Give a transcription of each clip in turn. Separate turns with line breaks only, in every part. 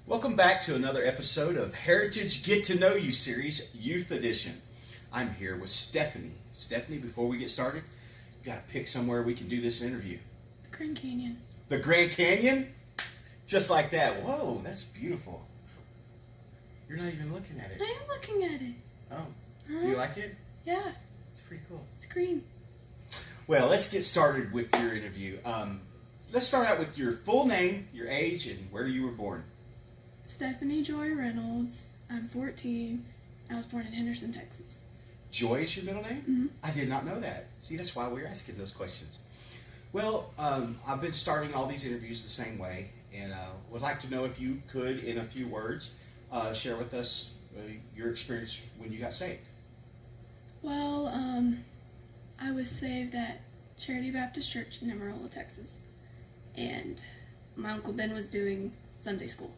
Welcome back to another episode of Heritage Get to Know You series, Youth Edition. I'm here with Stephanie. Stephanie, before we get started, you got to pick somewhere we can do this interview.
The Grand Canyon.
The Grand Canyon? Just like that. Whoa, that's beautiful. You're not even looking at it.
I am looking at it.
Oh, do you like it?
Yeah,
It's pretty cool.
it's green.
Well, let's get started with your interview. Let's start out with your full name, your age, and where you were born.
Stephanie Joy Reynolds. I'm 14. I was born in Henderson, Texas.
Joy is your middle name?
Mm-hmm.
I did not know that. See, that's why we're asking those questions. Well, I've been starting all these interviews the same way, and would like to know if you could, in a few words, share with us your experience when you got saved.
Well, I was saved at Charity Baptist Church in Amarillo, Texas. And my Uncle Ben was doing Sunday school.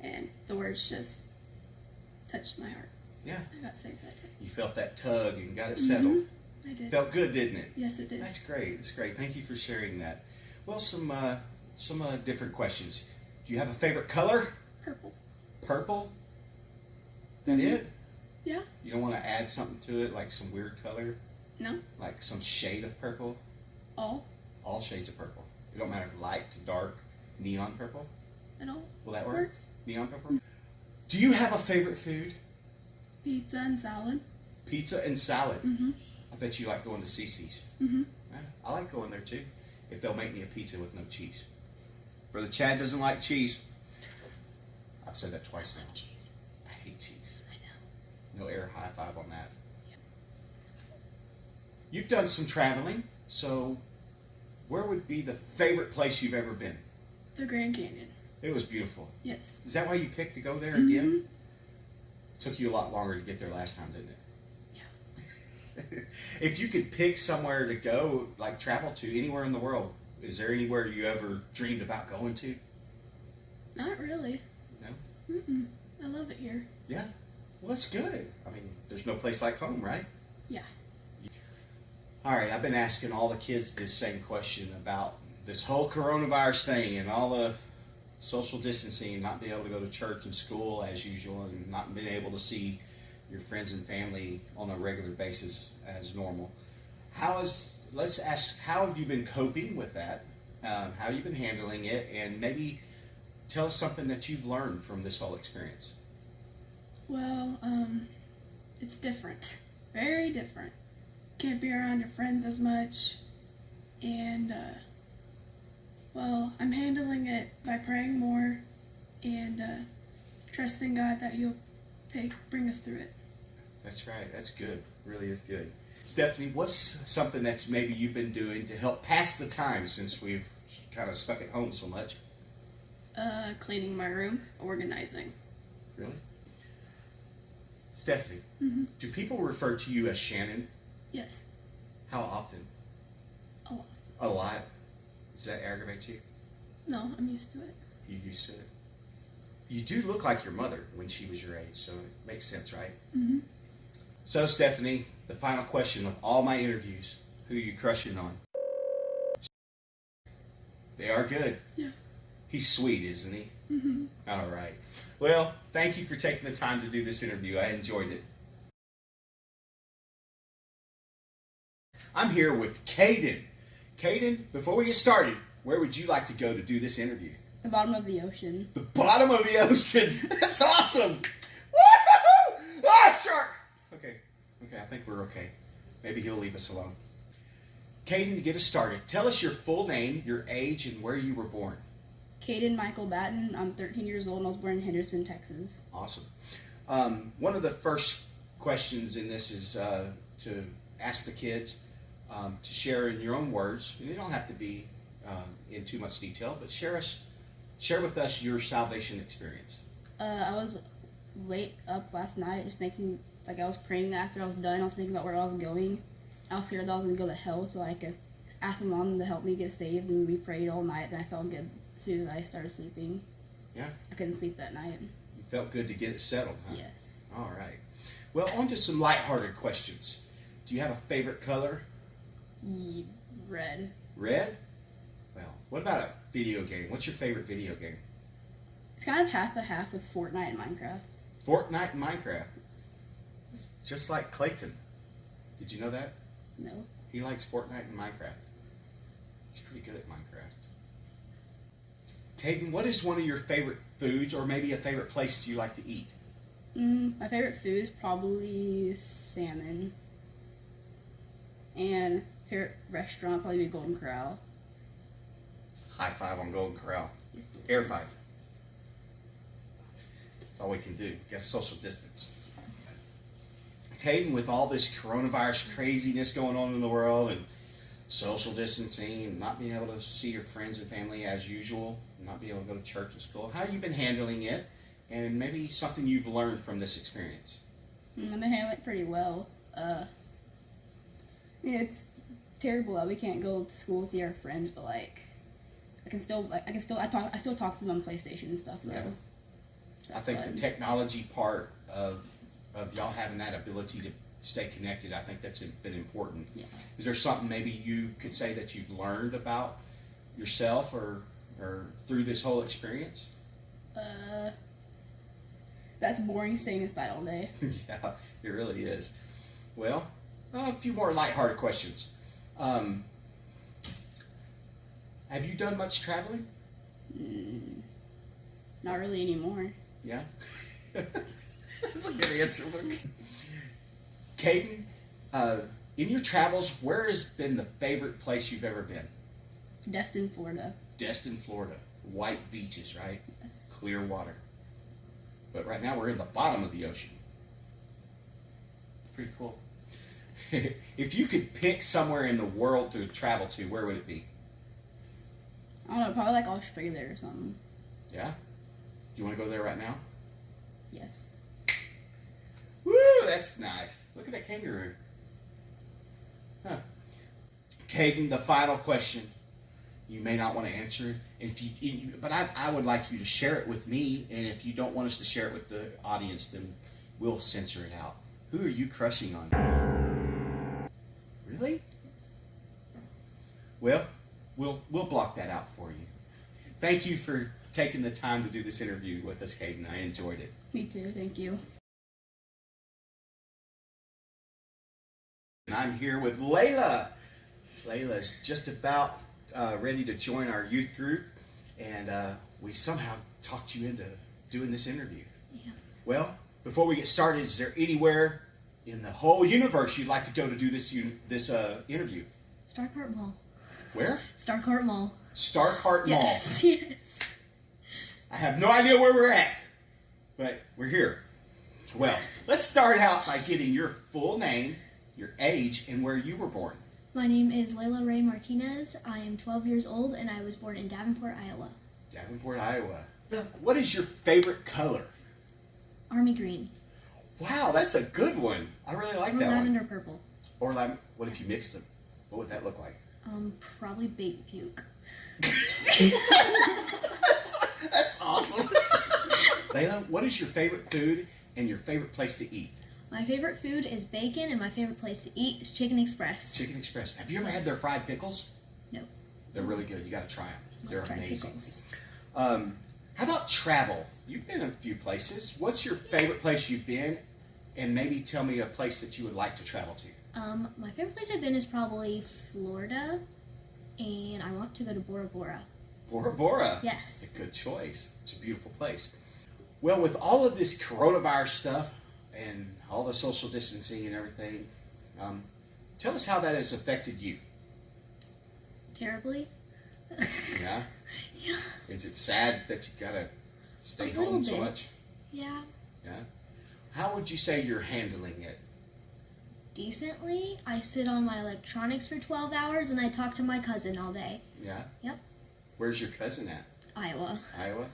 And the words just touched my heart.
Yeah.
I got saved that day.
You felt that tug and got it settled.
I did.
Felt good, didn't it?
Yes, it did.
That's great. That's great. Thank you for sharing that. Well, some different questions. Do you have a favorite color?
Purple.
Purple? That it?
Yeah.
You don't want to add something to it, like some weird color?
No.
Like some shade of purple?
All.
All shades of purple. It don't matter if light to dark, neon purple?
At all.
Will that
This
work?
works.
Neon purple? Do you have a favorite food?
Pizza and salad.
Pizza and salad.
Mm-hmm.
I bet you like going to Cece's.
Mm-hmm.
Yeah, I like going there too, if they'll make me a pizza with no cheese. Brother Chad doesn't like cheese. I've said that twice now.
Cheese.
I hate cheese.
I know.
No air high five on that. You've done some traveling, so where would be the favorite place you've ever been?
The Grand Canyon.
It was beautiful.
Yes.
Is that why you picked to go there
Mm-hmm.
again? Took you a lot longer to get there last time, didn't it?
Yeah.
If you could pick somewhere to go, like travel to anywhere in the world, is there anywhere you ever dreamed about going to?
Not really.
No?
Mm-mm. I love it here.
Yeah. Well, that's good. I mean, there's no place like home, right?
Yeah.
All right, I've been asking all the kids this same question about this whole coronavirus thing and all the social distancing, not being able to go to church and school as usual, and not being able to see your friends and family on a regular basis as normal. Let's ask, how have you been coping with that? How have you been handling it? And maybe tell us something that you've learned from this whole experience.
Well, it's different. Very different. Can't be around your friends as much. And, well, I'm handling it by praying more and trusting God that He'll bring us through it.
That's right. That's good. Really is good. Stephanie, what's something that maybe you've been doing to help pass the time since we've kind of stuck at home so much?
Cleaning my room, organizing.
Really? Stephanie,
Mm-hmm.
do people refer to you as Shannon?
Yes.
How often?
A lot.
A lot. Does that aggravate you?
No, I'm used to it.
You used to it? You do look like your mother when she was your age, so it makes sense, right?
Mm-hmm.
So, Stephanie, the final question of all my interviews, who are you crushing on? They are good.
Yeah.
He's sweet, isn't he?
Mm-hmm.
All right. Well, thank you for taking the time to do this interview. I enjoyed it. I'm here with Caiden. Caiden, before we get started, where would you like to go to do this interview?
The bottom of the ocean.
The bottom of the ocean. That's awesome. Woo-hoo! Ah, shark. Okay, I think we're okay. Maybe he'll leave us alone. Caiden, to get us started, tell us your full name, your age, and where you were born.
Caiden Michael Batten. I'm 13 years old and I was born in Henderson, Texas.
Awesome. One of the first questions in this is to ask the kids to share in your own words. You don't have to be in too much detail, but share with us your salvation experience.
I was late up last night just thinking, like I was praying after I was done. I was thinking about where I was going. I was scared that I was going to go to hell, so I could ask my mom to help me get saved, and we prayed all night, and I felt good as soon as I started sleeping.
Yeah.
I couldn't sleep that night.
You felt good to get it settled, huh?
Yes.
All right. Well, on to some lighthearted questions. Do you have a favorite color?
Red.
Red? Well, what about a video game? What's your favorite video game?
It's kind of half a half with Fortnite and Minecraft.
Fortnite and Minecraft. It's just like Clayton. Did you know that?
No.
He likes Fortnite and Minecraft. He's pretty good at Minecraft. Caiden, what is one of your favorite foods or maybe a favorite place you like to eat?
My favorite food is probably salmon. And favorite restaurant probably be Golden Corral.
High five on Golden Corral.
Yes,
Air five. That's all we can do. Got social distance. Caiden, with all this coronavirus craziness going on in the world and social distancing and not being able to see your friends and family as usual, not being able to go to church and school, how have you been handling it? And maybe something you've learned from this experience?
I've been handling it pretty well. I mean, it's terrible that we can't go to school with our friends, but like, I still talk to them on PlayStation and stuff though.
Yeah.
So
I think
fun.
the technology part of y'all having that ability to stay connected, I think that's been important.
Yeah.
Is there something maybe you could say that you've learned about yourself or through this whole experience?
That's boring staying inside all day.
Yeah, it really is. Well, a few more lighthearted questions. Have you done much traveling?
Not really anymore.
Yeah? That's a good answer for me. Caiden, in your travels, where has been the favorite place you've ever been?
Destin, Florida.
Destin, Florida. White beaches, right?
Yes.
Clear water. But right now we're in the bottom of the ocean. It's pretty cool. If you could pick somewhere in the world to travel to, where would it be?
I don't know, probably like Australia or something.
Yeah? Do you want to go there right now?
Yes.
Woo, that's nice. Look at that kangaroo. Huh. Caiden, the final question. You may not want to answer it, but I would like you to share it with me, and if you don't want us to share it with the audience, then we'll censor it out. Who are you crushing on? Really? Well, we'll block that out for you. Thank you for taking the time to do this interview with us, Caiden. I enjoyed it.
Me too, thank you.
And I'm here with Laila. Laila's just about ready to join our youth group, and we somehow talked you into doing this interview.
Yeah.
Well, before we get started, is there anywhere in the whole universe you'd like to go to do this interview?
Starcourt Mall.
Where?
Starcourt Mall.
Starcourt Mall.
Yes, yes.
I have no idea where we're at, but we're here. Well, let's start out by getting your full name, your age, and where you were born.
My name is Laila Ray Martinez. I am 12 years old, and I was born in Davenport, Iowa.
Davenport, Iowa. What is your favorite color?
Army green.
Wow, that's a good one. I really like
Or
that
lavender
one.
purple.
Or what if you mixed them? What would that look like?
Probably baby puke.
That's awesome. Laila, what is your favorite food and your favorite place to eat?
My favorite food is bacon, and my favorite place to eat is Chicken Express.
Chicken Express. Have you ever had their fried pickles?
No.
They're really good. You got to try them. They're
Fried
amazing.
pickles.
How about travel? You've been in a few places. What's your favorite place you've been? And maybe tell me a place that you would like to travel to.
My favorite place I've been is probably Florida, and I want to go to Bora Bora.
Bora Bora.
Yes.
A good choice. It's a beautiful place. Well, with all of this coronavirus stuff and all the social distancing and everything, tell us how that has affected you.
Terribly.
Yeah?
Yeah.
Is it sad that you got to stay
A little
home so
bit.
much?
Yeah.
Yeah? How would you say you're handling it?
Decently. I sit on my electronics for 12 hours, and I talk to my cousin all day.
Yeah?
Yep.
Where's your cousin at?
Iowa.
Iowa?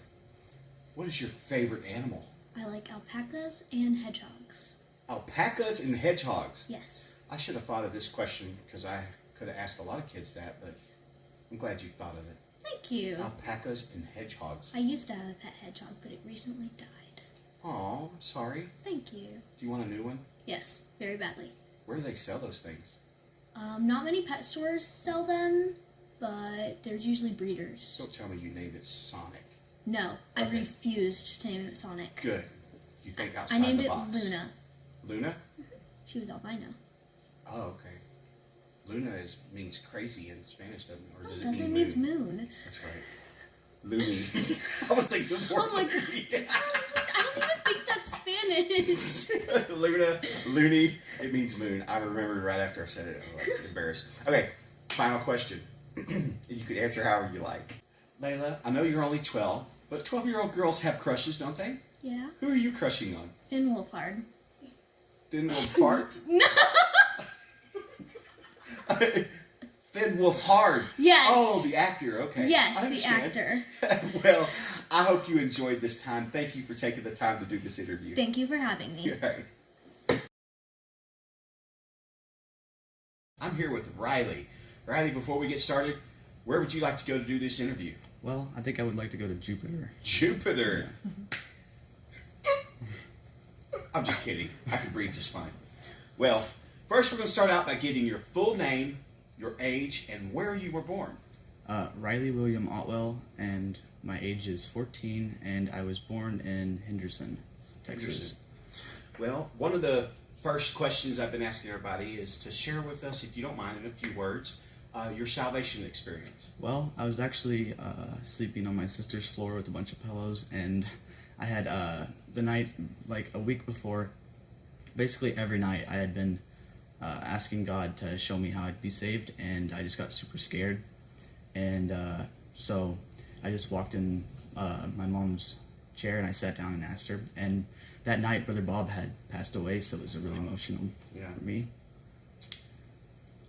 What is your favorite animal?
I like alpacas and hedgehogs.
Alpacas and hedgehogs.
Yes.
I should have thought of this question because I could have asked a lot of kids that, but I'm glad you thought of it.
Thank you.
Alpacas and hedgehogs.
I used to have a pet hedgehog, but it recently died.
Oh, I'm sorry.
Thank you.
Do you want a new one?
Yes, very badly.
Where do they sell those things?
Not many pet stores sell them, but there's usually breeders.
Don't tell me you named it Sonic.
No, I
Okay.
refused to name it Sonic.
Good. You think
I
outside
named
the
it
box.
Luna.
Luna?
She was albino.
Oh, okay. Luna means crazy in Spanish, doesn't it? Or does
Doesn't
it
mean
moon?
moon.
That's right. Loony. I was thinking more.
Oh my god. I don't even think that's Spanish.
Luna, loony, it means moon. I remembered right after I said it. I was like, embarrassed. Okay, final question. You could answer however you like. Layla, I know you're only 12, but 12-year-old girls have crushes, don't they?
Yeah.
Who are you crushing on?
Finn Wolfhard.
Thin Wolf Fart?
No.
Thin Wolf Hard.
Yes.
Oh, the actor. Okay.
Yes,
I
the
understand.
actor.
Well, I hope you enjoyed this time. Thank you for taking the time to do this interview.
Thank you for having me.
Right. I'm here with Reilly. Reilly, before we get started, where would you like to go to do this interview?
Well, I think I would like to go to Jupiter.
Jupiter. I'm just kidding. I can breathe just fine. Well, first we're going to start out by getting your full name, your age, and where you were born.
Reilly William Otwell, and my age is 14, and I was born in Henderson, Texas.
Henderson. Well, one of the first questions I've been asking everybody is to share with us, if you don't mind, in a few words, your salvation experience.
Well, I was actually sleeping on my sister's floor with a bunch of pillows, and I had the night, like a week before, basically every night I had been asking God to show me how I'd be saved, and I just got super scared. And so I just walked in my mom's chair and I sat down and asked her. And that night, Brother Bob had passed away, so it was really emotional
Yeah.
for me.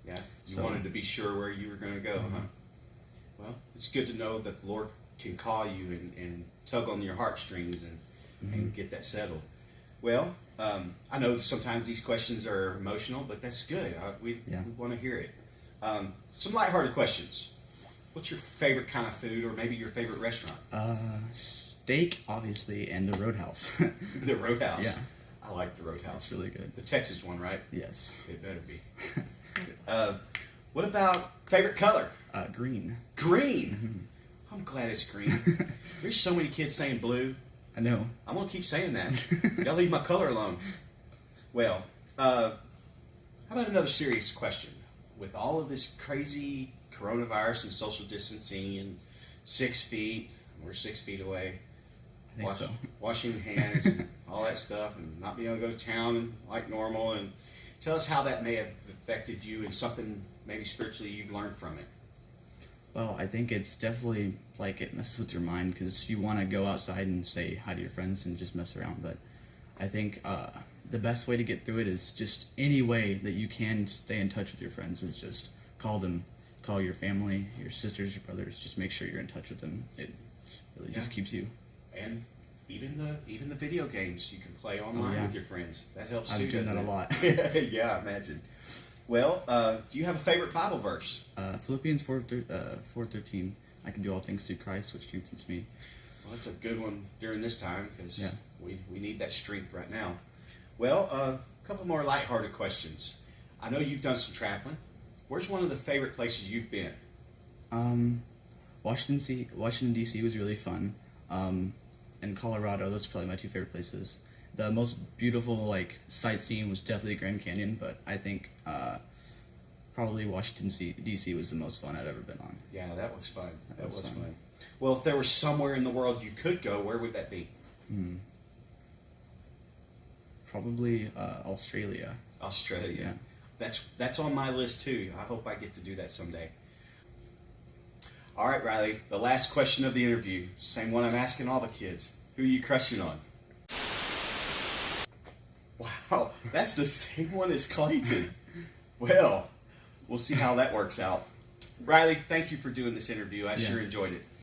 Yeah, you
So-
wanted to be sure where you were going to go, huh? Well, it's good to know that the Lord can call you and tug on your heartstrings and get that settled. Well, I know sometimes these questions are emotional, but that's good. We want to hear it. Some lighthearted questions. What's your favorite kind of food, or maybe your favorite restaurant?
Steak, obviously, and the Roadhouse.
The Roadhouse.
Yeah.
I like the Roadhouse.
It's really good.
The Texas one, right?
Yes.
It better be. What about favorite color?
Green.
Green. I'm glad it's green. There's so many kids saying blue.
I know.
I'm gonna keep saying that. Y'all leave my color alone. Well, how about another serious question? With all of this crazy coronavirus and social distancing and 6 feet, we're 6 feet away.
I think so.
Washing hands and all that stuff, and not being able to go to town like normal. And tell us how that may have affected you and something maybe spiritually you've learned from it.
Well, I think it's definitely like it messes with your mind because you want to go outside and say hi to your friends and just mess around. But I think the best way to get through it is just any way that you can stay in touch with your friends is just call them, call your family, your sisters, your brothers. Just make sure you're in touch with them. It really just keeps you.
And even the video games you can play online with your friends. That helps too.
I'm doing that
doesn't
a lot.
it? Yeah, I imagine. Well, do you have a favorite Bible verse?
Philippians 4:13. I can do all things through Christ, which strengthens me.
Well, that's a good one during this time because
Yeah.
we need that strength right now. Well, a couple more lighthearted questions. I know you've done some traveling. Where's one of the favorite places you've been?
Washington D.C. was really fun. And Colorado, those are probably my two favorite places. The most beautiful sightseeing was definitely Grand Canyon, but I think probably Washington D.C. was the most fun I've ever been on.
Yeah, that was fun. That was
fun.
fun. Well, if there was somewhere in the world you could go, where would that be?
Probably Australia.
Australia.
Yeah.
That's on my list too. I hope I get to do that someday. All right, Reilly, the last question of the interview, same one I'm asking all the kids. Who are you crushing on? Wow, that's the same one as Caiden. Well, we'll see how that works out. Reilly, thank you for doing this interview. I sure enjoyed it.